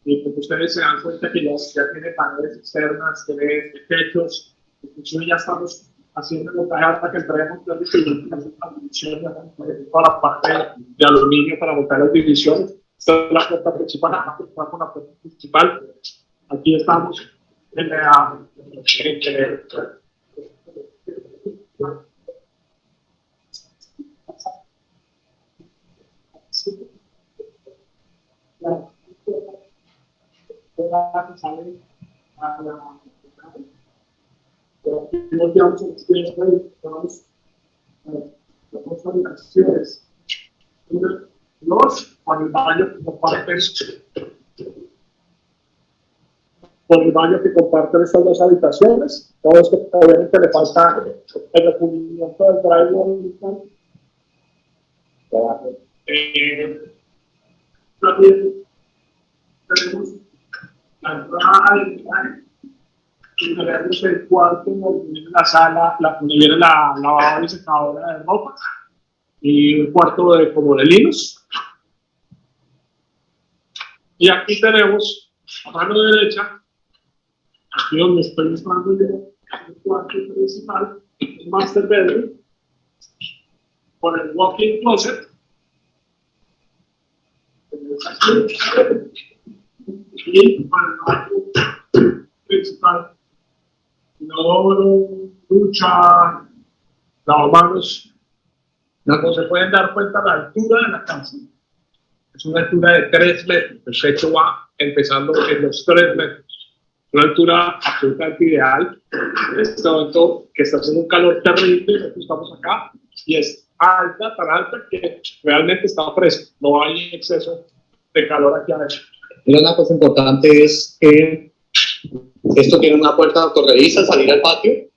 Y como ustedes se dan cuenta que ya tiene paredes externas, tiene techos. Inclusive ya estamos haciendo el montaje hasta que entremos las divisiones, toda la parte de aluminio para montar las divisiones. Esta es la puerta principal, con la puerta principal. Aquí estamos en la nos llevamos a las piezas, las habitaciones. Dos, con el baño que comparten estas dos habitaciones. Todo esto obviamente le falta el recubrimiento del drywall. También tenemos la entrada del baño. Y tenemos el cuarto donde viene la sala, donde viene la lavadora y secadora de ropa. Y un cuarto como de linos. Y aquí tenemos a mano derecha, aquí donde estoy mostrando yo, el cuarto principal, el master bedroom, con el walk-in closet. Y con el baño principal, inodoro, ducha, lavamanos. Como se pueden dar cuenta, la altura de la casa es una altura de 3 metros. El techo va empezando en los 3 metros. Una altura absolutamente ideal. En este momento que está haciendo un calor terrible, nosotros estamos acá y es alta, tan alta que realmente está fresco. No hay exceso de calor aquí adentro. Y una cosa importante es que esto tiene una puerta autorrevisa, salir al patio.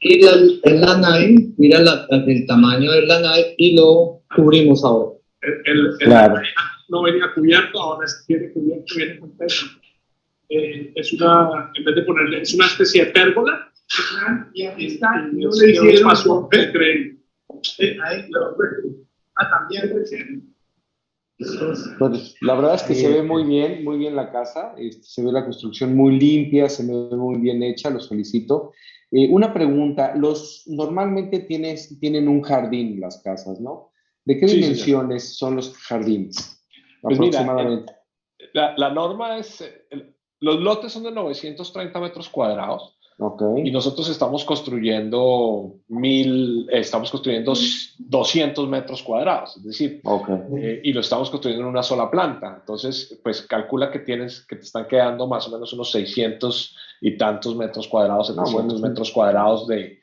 Y en la nave, mira el tamaño de la nave y lo cubrimos ahora. Claro. No venía cubierto, ahora tiene cubierto, viene con techo. Es una, en vez de ponerle, es una especie de pérgola. Y aquí está, y no le hicieron un espacio increíble. Ahí, también recién. Pues, la verdad es que se ve muy bien la casa, se ve la construcción muy limpia, se ve muy bien hecha, los felicito. Una pregunta, normalmente tienen un jardín las casas, ¿no? ¿De qué dimensiones son los jardines? Pues aproximadamente? La norma es, los lotes son de 930 metros cuadrados. Okay. Y nosotros estamos construyendo 200 metros cuadrados, es decir, Okay. y lo estamos construyendo en una sola planta. Entonces, pues calcula que te están quedando más o menos unos 600 y tantos metros cuadrados, 700 metros cuadrados de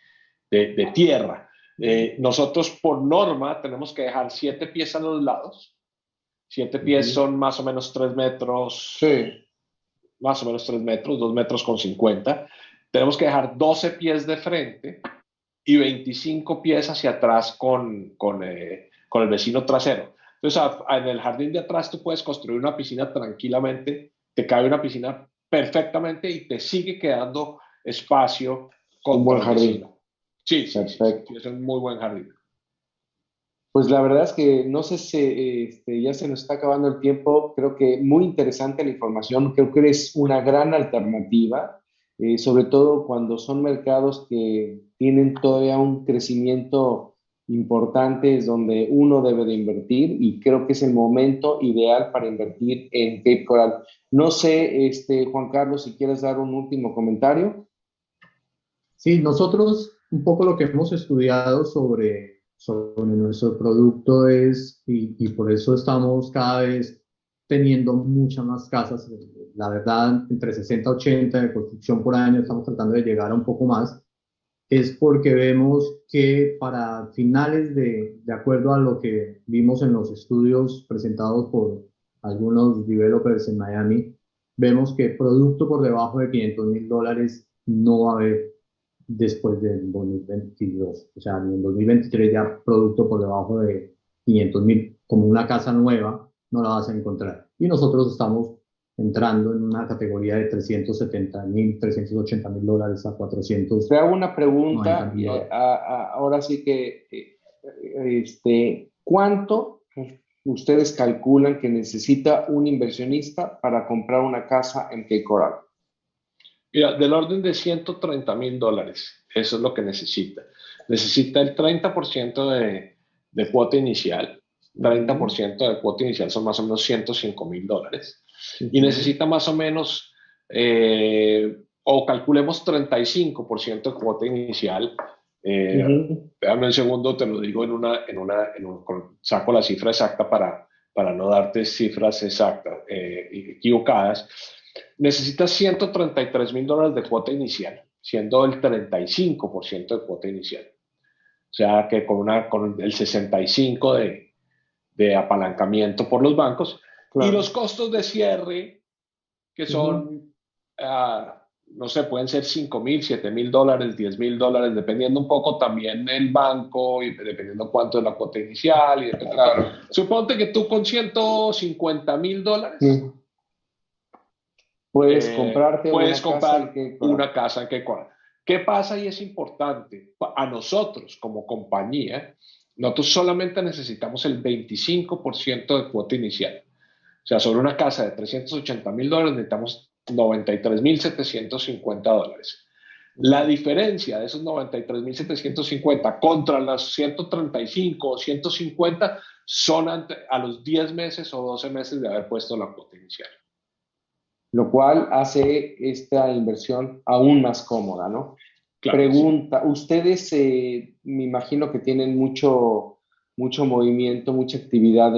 tierra. Nosotros por norma tenemos que dejar 7 pies a los lados. 7 pies son más o menos 3 metros. Sí. Más o menos 3 metros, 2 metros con 50. Tenemos que dejar 12 pies de frente y 25 pies hacia atrás con el vecino trasero. Entonces, en el jardín de atrás tú puedes construir una piscina tranquilamente, te cabe una piscina perfectamente y te sigue quedando espacio con un buen jardín. Sí, perfecto. Es un muy buen jardín. Pues la verdad es que no sé si ya se nos está acabando el tiempo. Creo que muy interesante la información. Creo que eres una gran alternativa, sobre todo cuando son mercados que tienen todavía un crecimiento importante, es donde uno debe de invertir y creo que es el momento ideal para invertir en Cape Coral. No sé, Juan Carlos, si quieres dar un último comentario. Sí, nosotros un poco lo que hemos estudiado sobre nuestro producto es, y por eso estamos cada vez teniendo muchas más casas, la verdad, entre 60 y 80 de construcción por año, estamos tratando de llegar a un poco más, es porque vemos que para finales de acuerdo a lo que vimos en los estudios presentados por algunos developers en Miami, vemos que producto por debajo de $500,000 no va a haber después del 2022. O sea, en el 2023 ya producto por debajo de 500,000, como una casa nueva, no la vas a encontrar. Y nosotros estamos entrando en una categoría de $370,000, $380,000 a 400. Te hago una pregunta, y ahora sí que, ¿cuánto ustedes calculan que necesita un inversionista para comprar una casa en Cape Coral? Mira, del orden de $130,000, eso es lo que necesita. Necesita el 30% de cuota inicial. 30% de cuota inicial son más o menos $105,000. Y necesita más o menos, o calculemos 35% de cuota inicial. Dame un segundo, te lo digo saco la cifra exacta para no darte cifras exactas, equivocadas. Necesitas $133,000 de cuota inicial, siendo el 35% de cuota inicial. O sea que con el 65% de apalancamiento por los bancos. Claro. Y los costos de cierre, que son, no sé, pueden ser $5,000, $7,000, $10,000, dependiendo un poco también del banco y dependiendo cuánto es la cuota inicial. Claro. Suponte que tú con $150,000 puedes comprarte una casa en Cape Coral. ¿Qué pasa? Y es importante, a nosotros como compañía, nosotros solamente necesitamos el 25% de cuota inicial. O sea, sobre una casa de $380,000 necesitamos $93,750. La diferencia de esos 93,750 contra los 135 o 150 son a los 10 meses o 12 meses de haber puesto la cuota inicial. Lo cual hace esta inversión aún más cómoda, ¿no? Claro, pregunta, sí. Ustedes me imagino que tienen mucho movimiento, mucha actividad,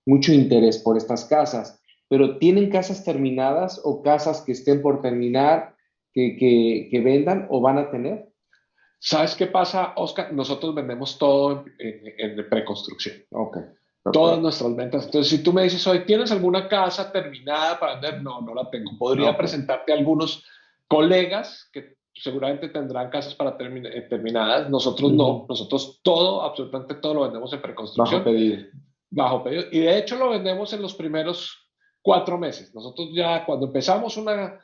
mucho interés por estas casas, pero ¿tienen casas terminadas o casas que estén por terminar, que vendan o van a tener? ¿Sabes qué pasa, Oscar? Nosotros vendemos todo en preconstrucción. Ok. Todas nuestras ventas. Entonces, si tú me dices, hoy ¿tienes alguna casa terminada para vender? No, no la tengo. Podría presentarte a algunos colegas que seguramente tendrán casas para terminadas. Nosotros no. Nosotros absolutamente todo lo vendemos en preconstrucción. Bajo pedido. Y de hecho lo vendemos en los primeros 4 meses. Nosotros ya cuando empezamos una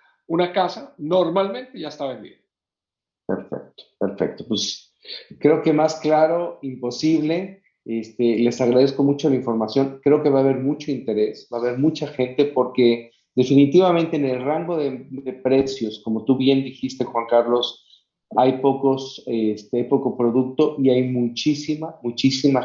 casa, normalmente ya está vendida. Perfecto. Pues creo que más claro, imposible. Les agradezco mucho la información. Creo que va a haber mucho interés, va a haber mucha gente porque definitivamente en el rango de precios, como tú bien dijiste, Juan Carlos, hay poco producto y hay muchísima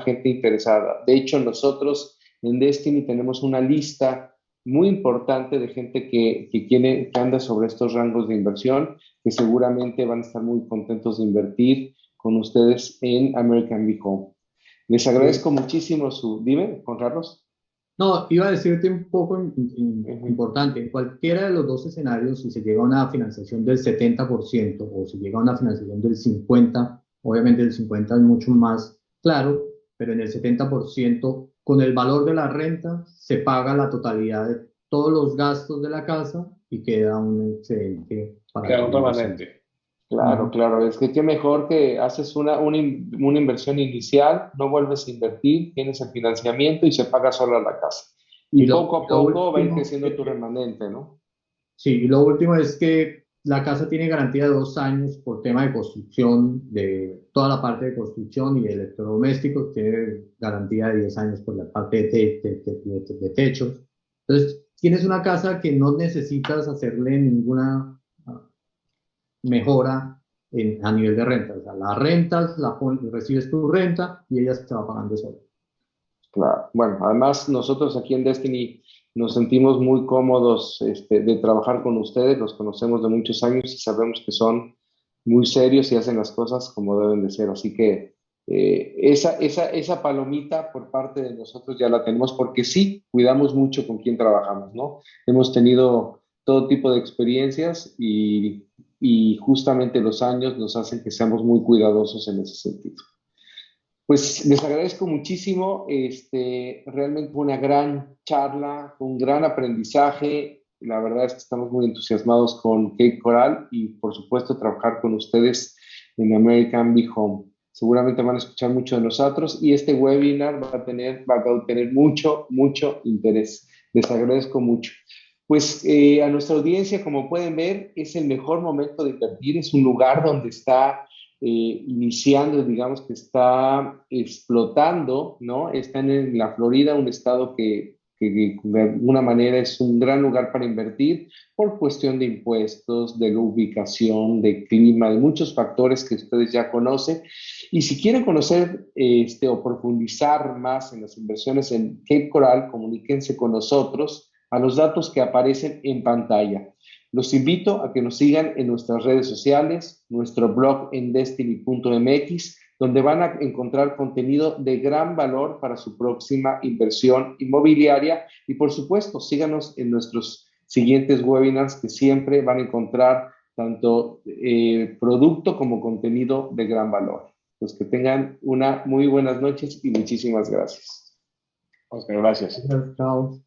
gente interesada. De hecho, nosotros en Destiny tenemos una lista muy importante de gente que anda sobre estos rangos de inversión, que seguramente van a estar muy contentos de invertir con ustedes en American Big Home. Les agradezco muchísimo su... Dime, Juan Carlos. No, iba a decirte un poco importante, en cualquiera de los dos escenarios, si se llega a una financiación del 70% o si llega a una financiación del 50%, obviamente el 50% es mucho más claro, pero en el 70%, con el valor de la renta, se paga la totalidad de todos los gastos de la casa y queda un excedente para Queda la un inversión. remanente. Claro, claro, es que qué mejor que haces una inversión inicial, no vuelves a invertir, tienes el financiamiento y se paga sola la casa. Y Y poco a lo poco va a ir último, creciendo tu remanente, ¿no? sí, y lo último es que la casa tiene garantía de 2 años por tema de construcción, de toda la parte de construcción y de electrodomésticos, tiene garantía de 10 años por la parte de techos. Entonces, tienes una casa que no necesitas hacerle ninguna mejora a nivel de renta. O sea, la rentas, recibes tu renta y ella se va pagando sola. Claro. Bueno, además nosotros aquí en Destiny nos sentimos muy cómodos de trabajar con ustedes, los conocemos de muchos años y sabemos que son muy serios y hacen las cosas como deben de ser. Así que esa palomita por parte de nosotros ya la tenemos porque sí, cuidamos mucho con quién trabajamos, ¿no? Hemos tenido todo tipo de experiencias y justamente los años nos hacen que seamos muy cuidadosos en ese sentido. Pues les agradezco muchísimo, realmente fue una gran charla, un gran aprendizaje. La verdad es que estamos muy entusiasmados con Cape Coral y por supuesto trabajar con ustedes en American Big Home. Seguramente van a escuchar mucho de nosotros y este webinar va a tener mucho, mucho interés. Les agradezco mucho. Pues a nuestra audiencia, como pueden ver, es el mejor momento de invertir, es un lugar donde está iniciando, digamos que está explotando, ¿no? Están en la Florida, un estado que de alguna manera es un gran lugar para invertir por cuestión de impuestos, de la ubicación, de clima, de muchos factores que ustedes ya conocen. Y si quieren conocer o profundizar más en las inversiones en Cape Coral, comuníquense con nosotros a los datos que aparecen en pantalla. Los invito a que nos sigan en nuestras redes sociales, nuestro blog en destiny.mx, donde van a encontrar contenido de gran valor para su próxima inversión inmobiliaria y por supuesto síganos en nuestros siguientes webinars que siempre van a encontrar tanto producto como contenido de gran valor. Pues que tengan una muy buenas noches y muchísimas gracias. Oscar, gracias. Chao.